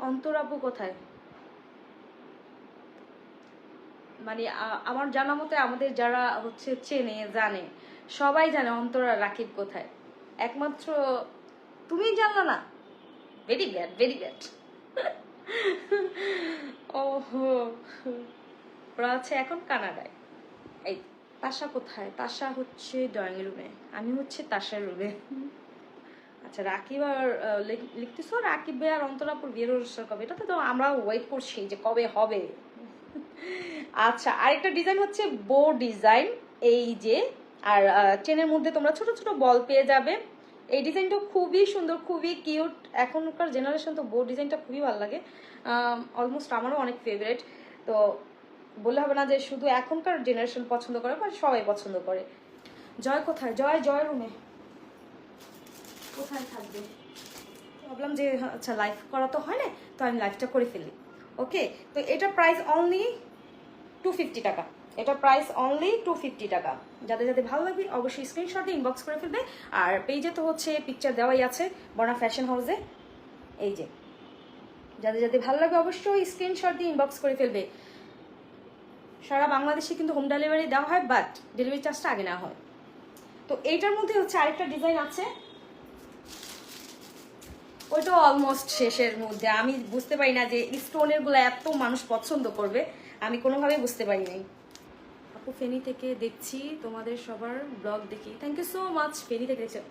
অন্তরাপু কোথায়? মানে আমার জানা মতে আমাদের যারা হচ্ছে চেনে জানে, সবাই জানে অন্তরা রাকিব কোথায়। একমাত্র তুমি জানলা না? Very bad, very bad. ওহো, ওরা আছে এখন কানাডায়। এই তাশা কোথায়? তাশা হচ্ছে ড্রয়িং রুমে, আমি হচ্ছে তাশার রুমে। আচ্ছা, রাকিব আর লিখতেছো রাকিব ভাই আর অন্তরাপুর বিয়ের অনুষ্ঠান কবে? এটা তো আমরা ওয়েট করছি যে কবে হবে। আচ্ছা, আরেকটা ডিজাইন হচ্ছে বো ডিজাইন, এই যে। আর চেনের মধ্যে তোমরা ছোট ছোট বল পেয়ে যাবে। এই ডিজাইনটা খুবই সুন্দর, খুবই কিউট। এখনকার জেনারেশন তো বো ডিজাইনটা খুবই ভালো লাগে, অলমোস্ট আমারও অনেক ফেভারিট। তো বললে হবে না যে শুধু এখনকার জেনারেশন পছন্দ করে, বা সবাই পছন্দ করে। জয় কোথায়? জয় জয় রুমে কোথায় থাকবে? ভাবলাম যে আচ্ছা লাইভ করা তো হয় না, তো আমি লাইভটা করে ফেলি। ওকে, তো এটা প্রাইস অনলি 250 টাকা। এটা প্রাইস অনলি 250 টাকা। যাদের যাদের ভালো লাগবে অবশ্যই স্ক্রিনশট দিয়ে ইনবক্স করে ফেলবে। আর পেজে তো হচ্ছে পিকচার দেওয়াই আছে, বর্ণা ফ্যাশন হাউসে। এই যে, যাদের যাদের ভালো লাগবে অবশ্যই স্ক্রিনশট দিয়ে ইনবক্স করে ফেলবে। সারা বাংলাদেশে কিন্তু হোম ডেলিভারি দেওয়া হয়, বাট ডেলিভারি চার্জটা আগে নেওয়া হয়। তো এইটার মধ্যে হচ্ছে আরেকটা ডিজাইন আছে, ওইটা অলমোস্ট শেষের মধ্যে। আমি বুঝতে পারি না যে স্টোনের গুলো এত মানুষ পছন্দ করবে, আমি কোনোভাবেই বুঝতে পারি নাই। আপু ফেনী থেকে দেখছি, তোমাদের সবার ব্লগ দেখি। Thank you so much, Feni থেকে দেখছো।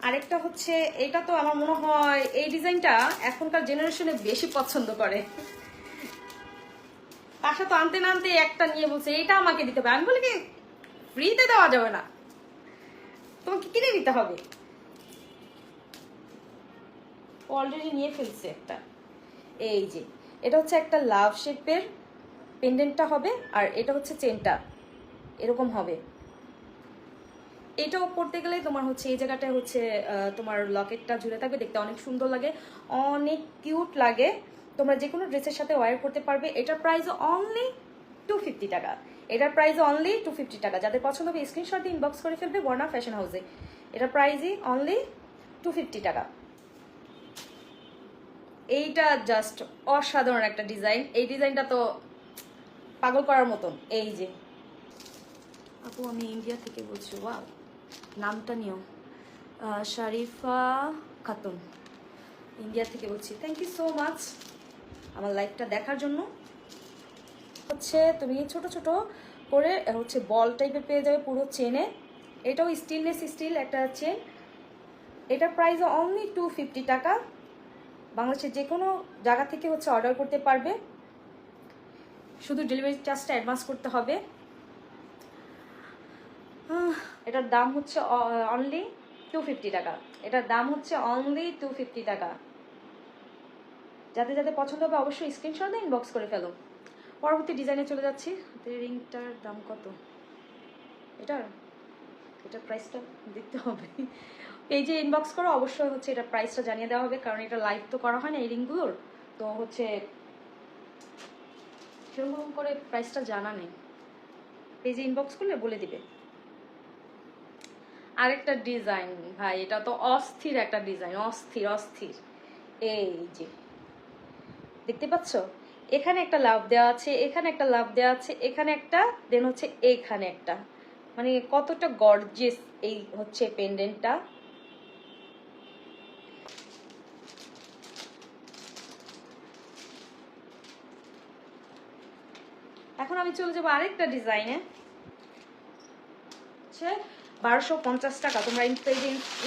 আরেকটা হচ্ছে, এটা তো আমার মনে হয় এই ডিজাইনটা এখনকার জেনারেশনে বেশি পছন্দ করে। তার তো আনতে না আনতে একটা নিয়ে বলছে এটা আমাকে দিতে হবে। আমি বলি কি, ফ্রিতে দেওয়া যাবে না, তোমাকে কিনে দিতে হবে। অলরেডি নিয়ে ফেলছে একটা। এই যে, এটা হচ্ছে একটা লাভ শেপের পেন্ডেন্টটা হবে, আর এটা হচ্ছে চেনটা এরকম হবে। এটাও পড়তে গেলে তোমার হচ্ছে এই জায়গাটায় হচ্ছে তোমার লকেটটা ঝুলে থাকবে, দেখতে অনেক সুন্দর লাগে, অনেক কিউট লাগে। তোমরা যে কোনো ড্রেসের সাথে ওয়্যার করতে পারবে। এটার প্রাইস অনলি 250 টাকা। এটার প্রাইস অনলি 250 টাকা। যাদের পছন্দ হবে স্ক্রিনশট দিয়ে ইনবক্স করে ফেলবে বর্ণা ফ্যাশন হাউসে। এটার প্রাইসই অনলি 250 টাকা। এইটা জাস্ট অসাধারণ একটা ডিজাইন। এই ডিজাইনটা তো পাগল করার মতন। এই যে, আপু আমি ইন্ডিয়া থেকে বলছি। ওয়াও, নামটা নিও। শারিফা খাতুন, ইন্ডিয়া থেকে বলছি। থ্যাংক ইউ সো মাচ আমার লাইভটা দেখার জন্য। হচ্ছে তুমি ছোট ছোট করে হচ্ছে বল টাইপের পেয়ে যাবে পুরো চেনে। এটাও স্টিলনেস স্টিল একটা চেন। এটার প্রাইস অনলি 250 টাকা। বাংলাদেশের যে কোনো জায়গা থেকে হচ্ছে অর্ডার করতে পারবে, শুধু ডেলিভারি চার্জটা অ্যাডভান্স করতে হবে। এটার দাম হচ্ছে অনলি 250 টাকা। এটার দাম হচ্ছে অনলি 250 টাকা। যাদের যাদের পছন্দ হবে অবশ্যই স্ক্রিনশট দিয়ে ইনবক্স করে ফেলো। পরবর্তী ডিজাইনে চলে যাচ্ছি। হাতের রিংটার দাম কত? এটার প্রাইসটা দেখতে হবে। পেজে ইনবক্স করো, অবশ্যই হচ্ছে এটা প্রাইসটা জানিয়ে দেওয়া হবে, কারণ এটা লাইভ তো করা হয় না এই রিংগুলোর। তো হচ্ছে সেরকম করে প্রাইসটা জানা নেই, পেজে ইনবক্স করলে বলে দিবে। আরেকটা ডিজাইন ভাই, এটা তো অস্থির একটা ডিজাইন, অস্থির অস্থির। এই যে দেখতে পাচ্ছ, এখানে একটা লাভ দেওয়া আছে, এখানে একটা লাভ দেওয়া আছে, এখানে একটা, দেন হচ্ছে এখানে একটা। মানে কতটা গর্জিয়াস এই হচ্ছে পেন্ডেন্টটা। এখন আমি চলে যাবো আরেকটা ডিজাইনে। হচ্ছে 1250 টাকা। তোমরা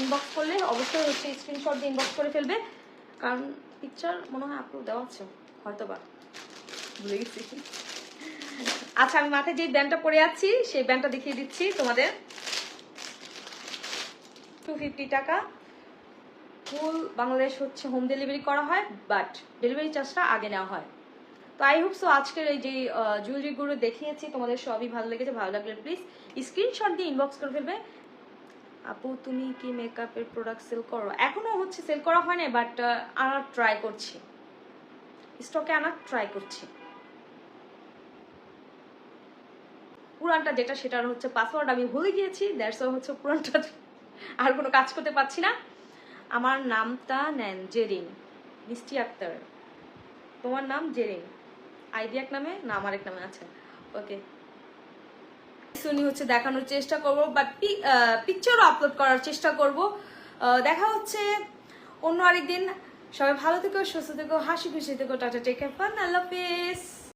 ইনবক্স করলে অবশ্যই হচ্ছে স্ক্রিনশট দিয়ে ইনবক্স করে ফেলবে, কারণ পিকচার মনে হয় আপলোড দেওয়া আছে হয়তো বা, ভুলে গেছি। আচ্ছা, আমি মাথায় যে ব্যান্ডটা পরে আছি সেই ব্যান্ডটা দেখিয়ে দিচ্ছি তোমাদের। 250 টাকা। ফুল বাংলাদেশ হচ্ছে হোম ডেলিভারি করা হয়, বাট ডেলিভারি চার্জটা আগে নেওয়া হয়। তো আই হোপ সো আজকের এই যে জুয়েলারিগুলো দেখিয়েছি তোমাদের সবই ভালো লেগেছে। ভালো লাগলে প্লিজ স্ক্রিনশট দিয়ে ইনবক্স করে ফেলবে। আপু তুমি কি মেকআপের প্রোডাক্ট সেল করো? এখনো হচ্ছে সেল করা হয় না, বাট আনার ট্রাই করছি, স্টকে আনার ট্রাই করছি। পুরানটা যেটা সেটার হচ্ছে পাসওয়ার্ড আমি ভুলে গিয়েছি, দ্যাটস হচ্ছে পুরানটা আর কোনো কাজ করতে পারছি না। আমার নামটা নেন জেরিন মিষ্টি আক্তার, তোমার নাম জেরিন, আইডি এক নামে না আমার এক নামে? আচ্ছা ওকে, শুনি হচ্ছে দেখানোর চেষ্টা করবো, বাট পিকচারও আপলোড করার চেষ্টা করব। দেখা হচ্ছে অন্য আরেকদিন। সবাই ভালো থেকো, সুস্থ থেকো, হাসি খুশি থেকো। টাটা, টেক কেয়ার, আল্লাহ হাফেজ।